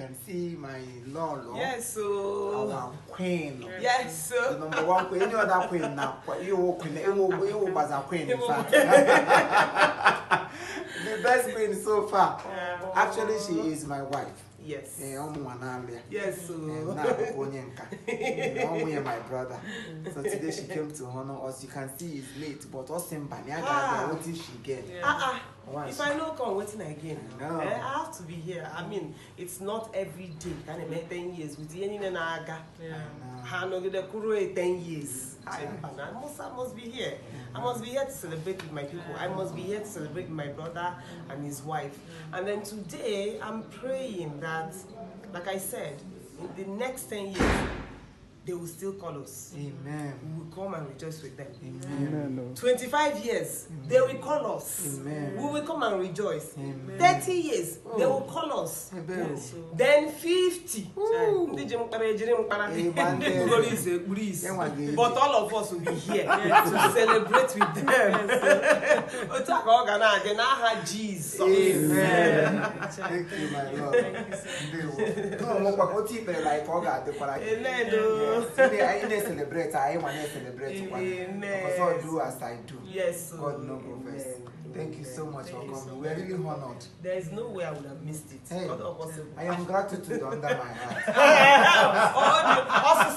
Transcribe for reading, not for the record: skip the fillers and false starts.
can see my Lolo. Yes, so our queen. Yes, the number one queen. Any other queen now? You queen. You was a queen. In fact, the best queen so far. Actually, she is my wife. Yes. Yes. So my brother. So today she came to honor us. You can see it's late, but us in Banya, what did she get? If I don't come, waiting again. I have to be here. I mean, it's not every day. Can I make 10 years with the end naga? I know the Kuru 10 years. I must be here. I must be here to celebrate with my people. I must be here to celebrate with my brother and his wife. And then today, I'm praying that, like I said, in the next 10 years, they will still call us. Amen. We will come and rejoice with them. Amen. 25 years, they will call us. Amen. We will come and rejoice. Amen. 30 years, they will call us. Amen. Then 50. But all of us will be here to celebrate with them. Jesus. Amen. Thank you, my Lord. I celebrate. I want to celebrate. Amen. Because I do as I do. Yes. God no go first. Thank you so much for coming. We're really honored. There is no way I would have missed it. Hey, not possible. I am gratitude under my heart. Also,